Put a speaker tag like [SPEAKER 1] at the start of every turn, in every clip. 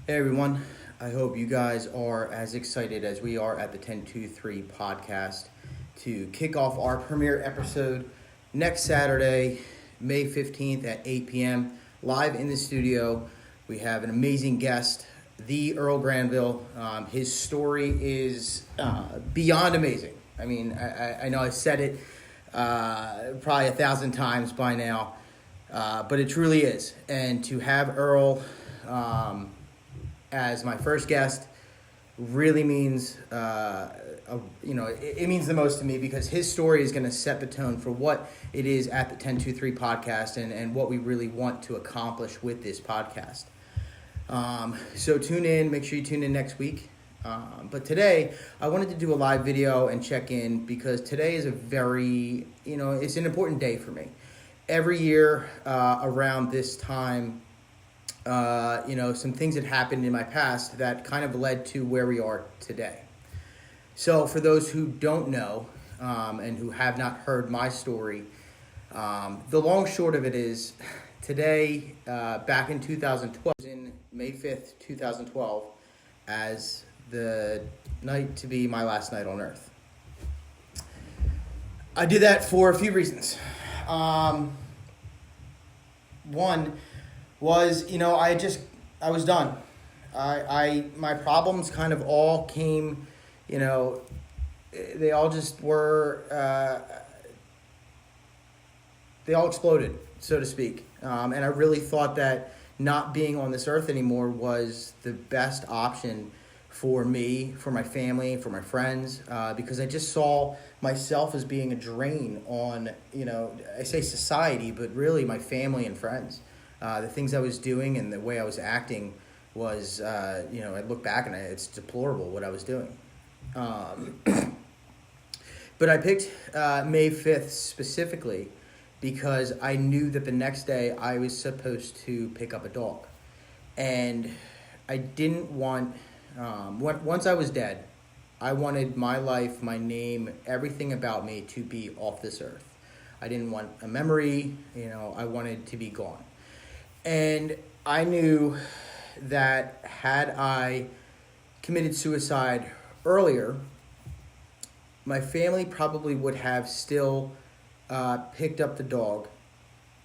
[SPEAKER 1] Hey everyone, I hope you guys are as excited as we are at the 1023 podcast to kick off our premiere episode next Saturday, May 15th at 8 p.m. live in the studio. We have an amazing guest, the Earl Granville. His story is beyond amazing. I mean, I know I've said it probably 1,000 times by now, but it truly is. And to have Earl as my first guest really means, it means the most to me because his story is going to set the tone for what it is at the 1023 podcast and what we really want to accomplish with this podcast. So tune in, make sure you tune in next week. But today, I wanted to do a live video and check in because today is a very, it's an important day for me. Every year around this time, some things that happened in my past that kind of led to where we are today. So for those who don't know and who have not heard my story, the long short of it is today, back in 2012, in May 5th, 2012, as the night to be my last night on Earth. I did that for a few reasons. One was, I was done. My problems kind of all came, they all just were, they all exploded, so to speak. And I really thought that not being on this earth anymore was the best option for me, for my family, for my friends, because I just saw myself as being a drain on, I say society, but really my family and friends. The things I was doing and the way I was acting was, I look back and it's deplorable what I was doing. But I picked May 5th specifically because I knew that the next day I was supposed to pick up a dog. And I didn't want, once I was dead, I wanted my life, my name, everything about me to be off this earth. I didn't want a memory, I wanted to be gone. And I knew that had I committed suicide earlier, my family probably would have still picked up the dog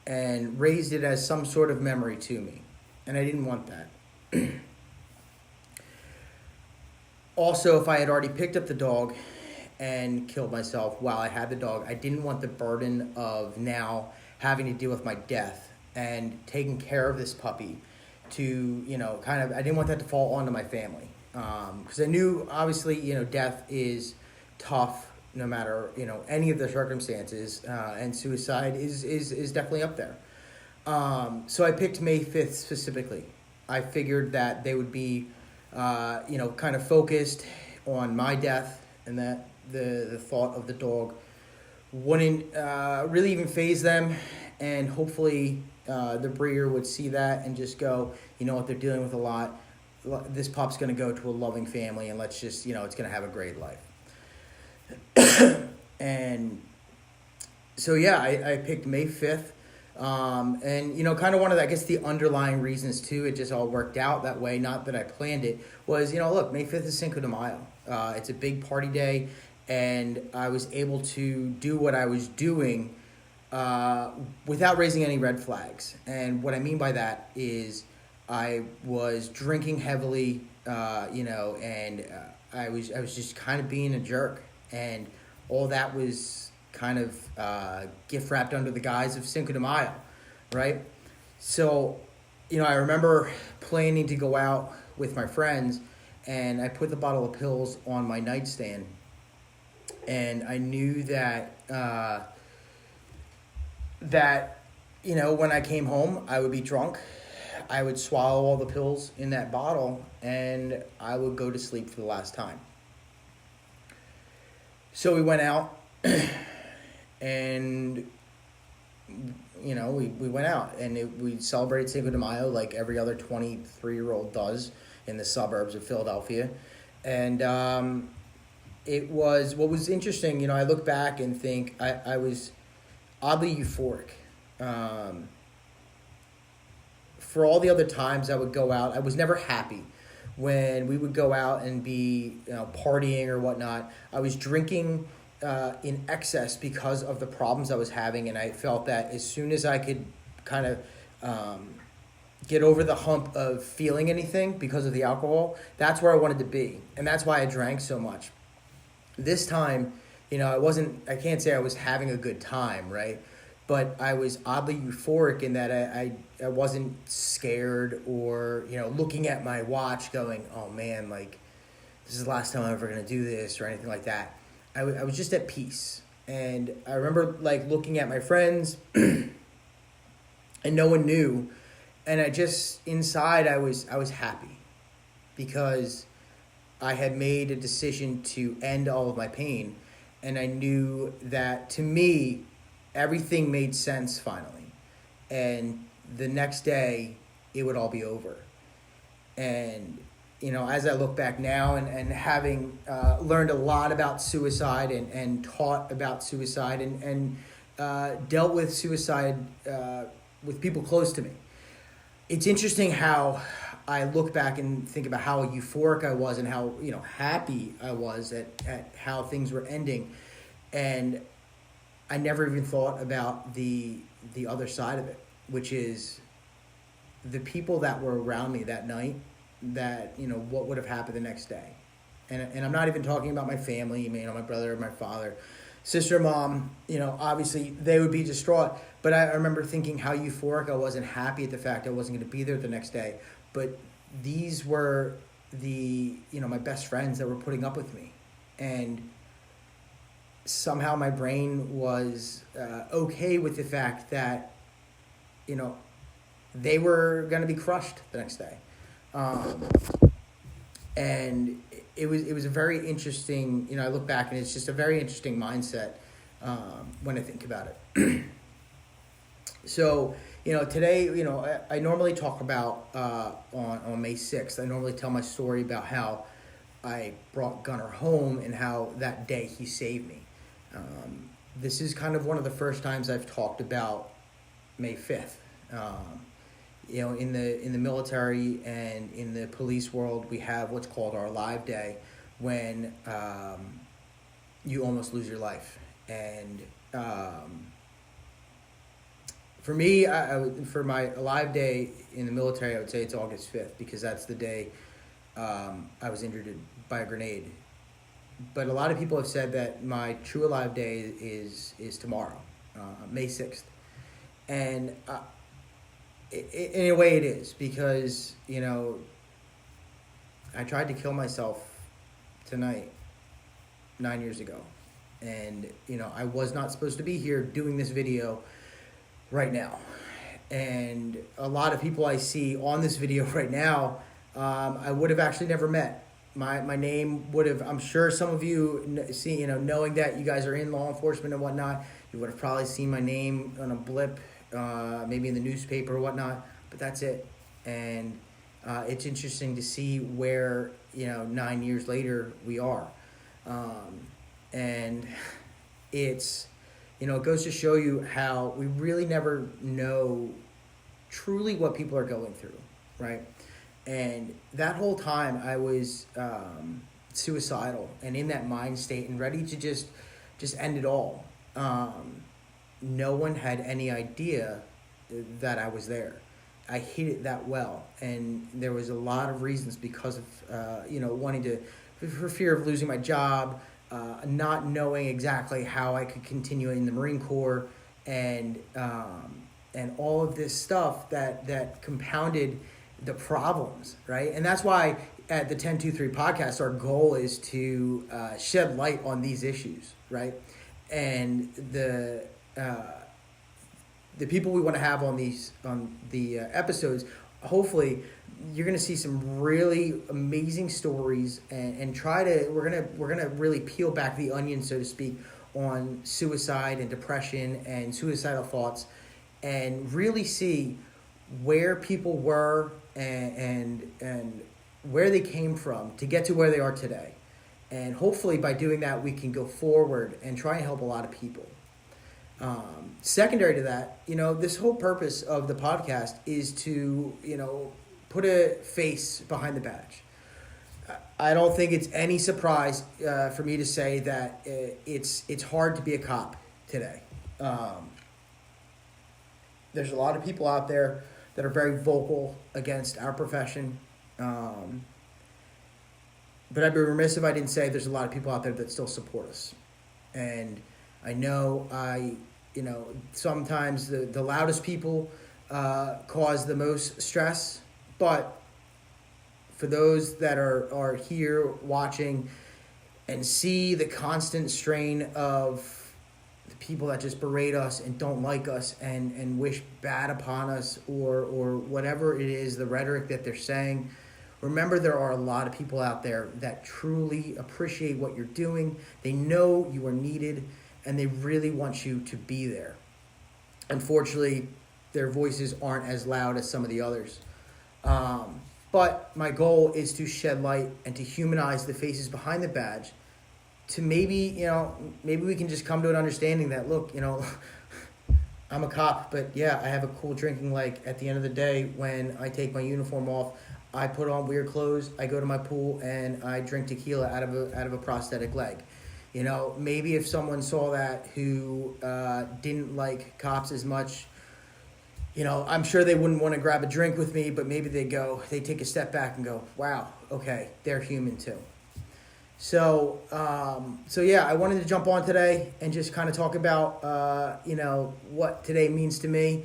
[SPEAKER 1] and raised it as some sort of memory to me. And I didn't want that. Also, if I had already picked up the dog and killed myself while I had the dog, I didn't want the burden of now having to deal with my death and taking care of this puppy to, I didn't want that to fall onto my family. Because I knew, obviously, death is tough no matter, any of the circumstances, and suicide is definitely up there. So I picked May 5th specifically. I figured that they would be, kind of focused on my death and that the thought of the dog wouldn't really even faze them, and hopefully the breeder would see that and just go, they're dealing with a lot. This pup's going to go to a loving family, and let's just, it's going to have a great life. And so, yeah, I picked May 5th. And, kind of one of the, I guess, the underlying reasons, too, it just all worked out that way, not that I planned it, was, look, May 5th is Cinco de Mayo. It's a big party day, and I was able to do what I was doing without raising any red flags. And what I mean by that is I was drinking heavily, and I was just kind of being a jerk. And all that was kind of gift wrapped under the guise of Cinco de Mayo, right? So, I remember planning to go out with my friends, and I put the bottle of pills on my nightstand. And I knew that when I came home, I would be drunk. I would swallow all the pills in that bottle, and I would go to sleep for the last time. So we went out, and, we went out, and we celebrated Cinco de Mayo like every other 23-year-old does in the suburbs of Philadelphia. And it was, what was interesting, I look back and think I was oddly euphoric. for all the other times I would go out, I was never happy. When we would go out and be, partying or whatnot, I was drinking in excess because of the problems I was having, and I felt that as soon as I could kind of get over the hump of feeling anything because of the alcohol, that's where I wanted to be, and that's why I drank so much. This time, I can't say I was having a good time, right? But I was oddly euphoric in that I wasn't scared or, looking at my watch going, oh man, like, this is the last time I'm ever going to do this or anything like that. I was just at peace. And I remember, like, looking at my friends and no one knew. And I just, inside, I was happy because I had made a decision to end all of my pain. And I knew that, to me, everything made sense finally. And the next day, it would all be over. And, as I look back now and having learned a lot about suicide and taught about suicide and dealt with suicide with people close to me, it's interesting how I look back and think about how euphoric I was and how, happy I was at how things were ending. And I never even thought about the other side of it, which is the people that were around me that night, that, what would have happened the next day. And I'm not even talking about my family, my brother, my father, sister, mom, obviously they would be distraught. But I remember thinking how euphoric I was and happy at the fact I wasn't going to be there the next day. But these were my best friends that were putting up with me. And somehow my brain was okay with the fact that, they were going to be crushed the next day. And it was a very interesting, I look back and it's just a very interesting mindset when I think about it. So, today, I normally talk about on May 6th, I normally tell my story about how I brought Gunnar home and how that day he saved me. This is kind of one of the first times I've talked about May 5th. In the military and in the police world, we have what's called our Live Day, when you almost lose your life. And for me, for my Live Day in the military, I would say it's August 5th, because that's the day I was injured by a grenade. But a lot of people have said that my true Alive Day is tomorrow, May 6th. And in a way it is, because, I tried to kill myself tonight 9 years ago. And, I was not supposed to be here doing this video right now. And a lot of people I see on this video right now, I would have actually never met. My name would have, I'm sure some of you see, knowing that you guys are in law enforcement and whatnot, you would have probably seen my name on a blip, maybe in the newspaper or whatnot, but that's it. And it's interesting to see where, 9 years later we are. And it's, it goes to show you how we really never know truly what people are going through, right? And that whole time I was suicidal and in that mind state and ready to just end it all. No one had any idea that I was there. I hid it that well, and there was a lot of reasons because of wanting to, for fear of losing my job, not knowing exactly how I could continue in the Marine Corps, and all of this stuff that compounded the problems, right? And that's why at the 1023 podcast, our goal is to shed light on these issues, right? And the people we want to have on the episodes, hopefully you're going to see some really amazing stories and we're gonna really peel back the onion, so to speak, on suicide and depression and suicidal thoughts, and really see where people were and where they came from to get to where they are today. And hopefully by doing that, we can go forward and try and help a lot of people. Secondary to that, this whole purpose of the podcast is to, put a face behind the badge. I don't think it's any surprise for me to say that it's hard to be a cop today. There's a lot of people out there that are very vocal against our profession. But I'd be remiss if I didn't say there's a lot of people out there that still support us. And I know sometimes the loudest people cause the most stress, but for those that are here watching and see the constant strain of the people that just berate us and don't like us and wish bad upon us or whatever it is, the rhetoric that they're saying, remember there are a lot of people out there that truly appreciate what you're doing. They know you are needed and they really want you to be there. Unfortunately, their voices aren't as loud as some of the others. But my goal is to shed light and to humanize the faces behind the badge to maybe we can just come to an understanding that, look, I'm a cop, but yeah, I have a cool drinking leg. At the end of the day, when I take my uniform off, I put on weird clothes, I go to my pool, and I drink tequila out of a prosthetic leg. Maybe if someone saw that who didn't like cops as much, I'm sure they wouldn't want to grab a drink with me, but maybe they take a step back and go, wow, okay, they're human too. So yeah, I wanted to jump on today and just kind of talk about, what today means to me.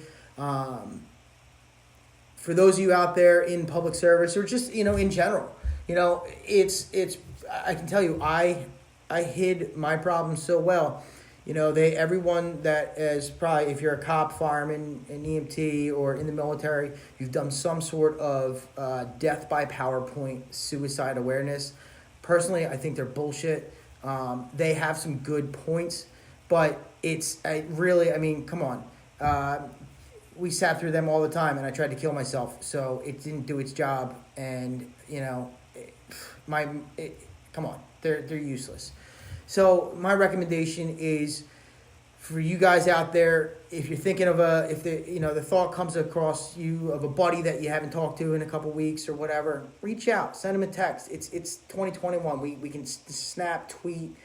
[SPEAKER 1] For those of you out there in public service or just, in general, it's, I can tell you, I hid my problems so well. Everyone that is probably, if you're a cop, fireman, an EMT, or in the military, you've done some sort of death by PowerPoint suicide awareness. Personally, I think they're bullshit. They have some good points, but come on. We sat through them all the time, and I tried to kill myself, so it didn't do its job. And come on, they're useless. So my recommendation is for you guys out there, if you're thinking of the thought comes across you of a buddy that you haven't talked to in a couple weeks or whatever, reach out, send them a text. It's 2021. We can snap, tweet,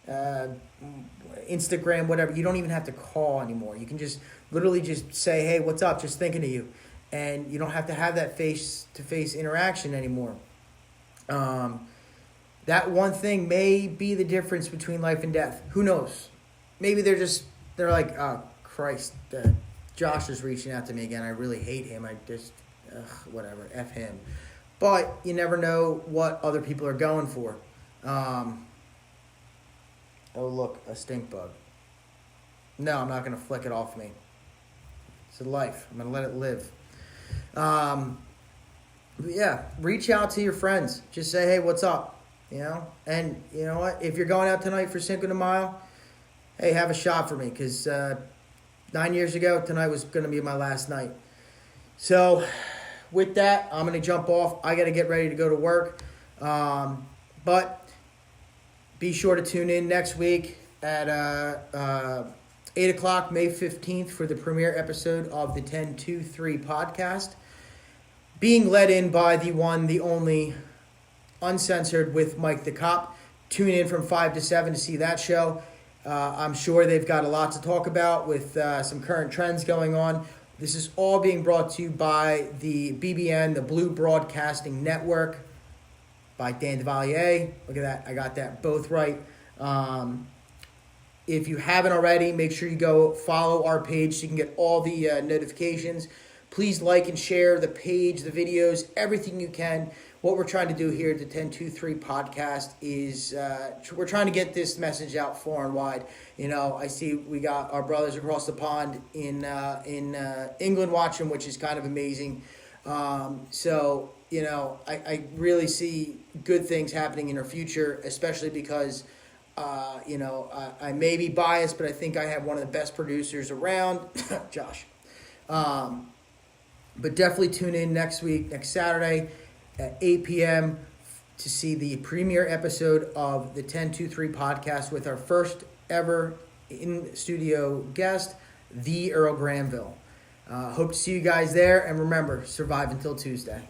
[SPEAKER 1] Instagram, whatever. You don't even have to call anymore. You can just literally just say, hey, what's up? Just thinking of you. And you don't have to have that face-to-face interaction anymore. That one thing may be the difference between life and death. Who knows? Maybe they're like, oh, Christ, Josh is reaching out to me again. I really hate him. I just, whatever, F him. But you never know what other people are going for. Oh, look, a stink bug. No, I'm not going to flick it off me. It's a life. I'm going to let it live. But yeah, reach out to your friends. Just say, hey, what's up? And you know what? If you're going out tonight for Cinco de Mayo, hey, have a shot for me because 9 years ago, tonight was going to be my last night. So with that, I'm going to jump off. I got to get ready to go to work. But be sure to tune in next week at 8 o'clock, May 15th, for the premiere episode of the 1023 podcast. Being led in by the one, the only, Uncensored with Mike the Cop. Tune in from 5 to 7 to see that show. I'm sure they've got a lot to talk about with some current trends going on. This is all being brought to you by the BBN, the Blue Broadcasting Network, by Dan Devalier. Look at that. I got that both right. If you haven't already, make sure you go follow our page so you can get all the notifications. Please like and share the page, the videos, everything you can. What we're trying to do here at the 1023 podcast is we're trying to get this message out far and wide. I see we got our brothers across the pond in England watching, which is kind of amazing. So I really see good things happening in our future, especially because, I may be biased, but I think I have one of the best producers around, Josh. But definitely tune in next Saturday at 8 p.m. to see the premiere episode of the 1023 podcast with our first ever in-studio guest, the Earl Granville. Hope to see you guys there, and remember, survive until Tuesday.